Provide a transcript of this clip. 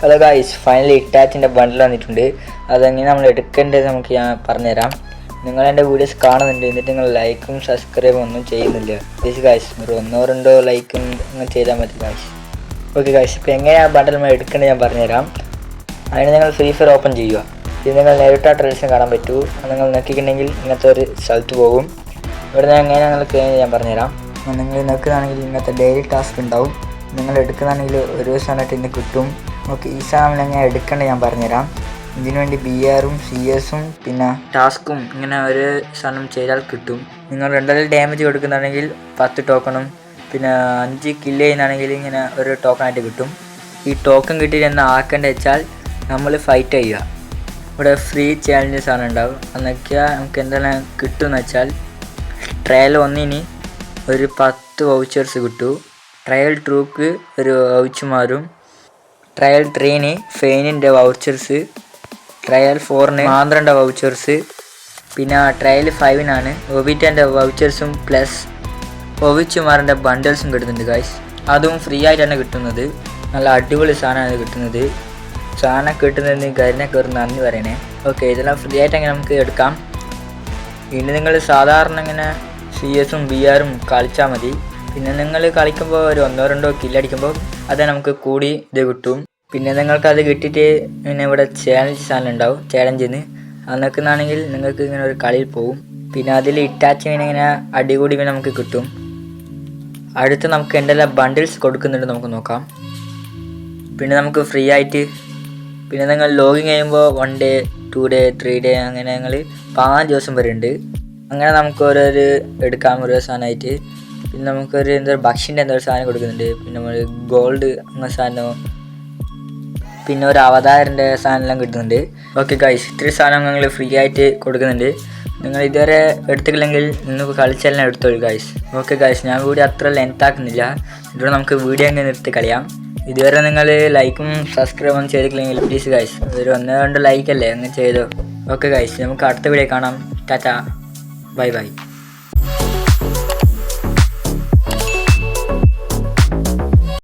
Hello guys, finally ഇറ്റാച്ചിൻ്റെ ബണ്ടിൽ വന്നിട്ടുണ്ട്. അതെങ്ങനെ നമ്മൾ എടുക്കേണ്ടത് നമുക്ക് ഞാൻ പറഞ്ഞുതരാം. നിങ്ങൾ എൻ്റെ വീഡിയോസ് കാണുന്നുണ്ട്, എന്നിട്ട് നിങ്ങൾ ലൈക്കും സബ്സ്ക്രൈബും ഒന്നും ചെയ്യുന്നില്ല. പ്ലീസ് ഗൈസ്, ഒരു 1-2 ലൈക്കും അങ്ങനെ ചെയ്താൽ മതി ഗൈസ്. ഓക്കെ ഗൈസ്, ഇപ്പോൾ എങ്ങനെയാണ് ബണ്ടിൽ നമ്മൾ എടുക്കേണ്ടത് ഞാൻ പറഞ്ഞുതരാം. അതിന് നിങ്ങൾ ഫ്രീ ഫയർ ഓപ്പൺ ചെയ്യുക. ഇത് നിങ്ങൾ നേരിട്ട് ആ ട്രെയിൽസും കാണാൻ പറ്റൂ. അത് നിങ്ങൾ നോക്കിയിട്ടുണ്ടെങ്കിൽ ഇങ്ങനത്തെ ഒരു സ്ഥലത്ത് പോകും. ഇവിടെ ഞാൻ എങ്ങനെ നിങ്ങൾ ചെയ്യുന്നത് ഞാൻ പറഞ്ഞുതരാം. നിങ്ങൾ നോക്കുകയാണെങ്കിൽ ഇങ്ങനത്തെ ഡെയിലി ടാസ്ക് ഉണ്ടാവും. നിങ്ങൾ എടുക്കുന്നതാണെങ്കിൽ ഒരു ദിവസമായിട്ട് ഇന്ന് കിട്ടും. ഓക്കെ, ഈ സാധനം എങ്ങനെ എടുക്കേണ്ടത് ഞാൻ പറഞ്ഞുതരാം. ഇതിനു വേണ്ടി BRും CS പിന്നെ ടാസ്കും ഇങ്ങനെ ഒരു സാധനം ചെയ്താൽ കിട്ടും. നിങ്ങൾ 2 ഡാമേജ് കൊടുക്കുന്നുണ്ടെങ്കിൽ 10 ടോക്കണും പിന്നെ 5 കില്ല് ചെയ്യുന്നതാണെങ്കിൽ ഇങ്ങനെ ഒരു ടോക്കണായിട്ട് കിട്ടും. ഈ ടോക്കൺ കിട്ടിയിട്ട് എന്താ ആക്കേണ്ടത് വെച്ചാൽ നമ്മൾ ഫൈറ്റ് ചെയ്യുക. ഇവിടെ ഫ്രീ ചാലഞ്ചസ് ആണ് ഉണ്ടാവും. എന്നൊക്കെ നമുക്ക് എന്തെല്ലാം കിട്ടുമെന്ന് വെച്ചാൽ ട്രയൽ 1 ഒരു 10 വൗച്ചേഴ്സ് കിട്ടും. ട്രയൽ 2 ഒരു വൗച്ചുമാരും, ട്രയൽ 3 ഫെയിനിൻ്റെ വൗച്ചേഴ്സ്, ട്രയൽ 4 12 വൗച്ചേഴ്സ്, പിന്നെ ട്രയൽ 5 ഒവിറ്റൻ്റെ വൗച്ചേഴ്സും പ്ലസ് ഒവിച്ചുമാറിൻ്റെ ബണ്ടിൽസും കിട്ടുന്നുണ്ട് ഗൈസ്. അതും ഫ്രീ ആയിട്ടാണ് കിട്ടുന്നത്. നല്ല അടിപൊളി സാധനമാണ് കിട്ടുന്നത്. സാധനം കിട്ടുന്നതിന് കരിനൊക്കെ ഒരു നന്ദി പറയണേ. ഓക്കെ, ഇതെല്ലാം ഫ്രീ ആയിട്ട് അങ്ങനെ നമുക്ക് എടുക്കാം. ഇനി നിങ്ങൾ സാധാരണ ഇങ്ങനെ CSും BRും കളിച്ചാൽ മതി. പിന്നെ നിങ്ങൾ കളിക്കുമ്പോൾ ഒരു 1-2 കില്ലടിക്കുമ്പോൾ അത് നമുക്ക് കൂടി ഇത് കിട്ടും. പിന്നെ നിങ്ങൾക്ക് അത് കിട്ടിയിട്ട് പിന്നെ ഇവിടെ ചാലഞ്ച് സാധനം ഉണ്ടാവും. ചാലഞ്ചിന് അത് നിൽക്കുന്നതാണെങ്കിൽ നിങ്ങൾക്ക് ഇങ്ങനെ ഒരു കളിയിൽ പോകും. പിന്നെ അതിൽ ഇറ്റാച്ചിങ്ങനെ ഇങ്ങനെ അടികൂടി നമുക്ക് കിട്ടും. അടുത്ത് നമുക്ക് എന്തെല്ലാം ബണ്ടിൽസ് കൊടുക്കുന്നുണ്ട് നമുക്ക് നോക്കാം. പിന്നെ നമുക്ക് ഫ്രീ ആയിട്ട് പിന്നെ നിങ്ങൾ ലോഗിൻ ചെയ്യുമ്പോൾ 1 ഡേ 2 ഡേ 3 ഡേ അങ്ങനെ ഞങ്ങൾ 5 ദിവസം വരെ ഉണ്ട്. അങ്ങനെ നമുക്ക് ഓരോരു എടുക്കാം ഓരോ സാധനമായിട്ട്. പിന്നെ നമുക്കൊരു ഭക്ഷ്യൻ്റെ എന്തൊരു സാധനം കൊടുക്കുന്നുണ്ട്. പിന്നെ നമ്മൾ ഗോൾഡ് അങ്ങനെ സാധനവും പിന്നെ ഒരു അവതാരൻ്റെ സാധനമെല്ലാം കിട്ടുന്നുണ്ട്. ഓക്കെ ഗൈസ്, ഇത്രയും സാധനം ഞങ്ങൾ ഫ്രീ ആയിട്ട് കൊടുക്കുന്നുണ്ട്. നിങ്ങൾ ഇതുവരെ എടുത്തില്ലെങ്കിൽ നിങ്ങൾക്ക് കളിച്ചെല്ലാം എടുത്തോളൂ ഗൈസ്. ഓക്കെ ഗൈസ്, ഞാൻ വീഡിയോ അത്ര ലെങ്ത് ആക്കുന്നില്ല. ഇവിടെ നമുക്ക് വീഡിയോ അങ്ങ് നിർത്തി കളയാം. ഇതുവരെ നിങ്ങൾ ലൈക്കും സബ്സ്ക്രൈബും ചെയ്തിട്ടില്ലെങ്കിൽ പ്ലീസ് ഗൈസ് ഒരു 1-2 ലൈക്കല്ലേ അങ്ങ് ചെയ്തോ. ഓക്കെ ഗൈസ്, നമുക്ക് അടുത്ത വീഡിയോ കാണാം. Tata, bye bye.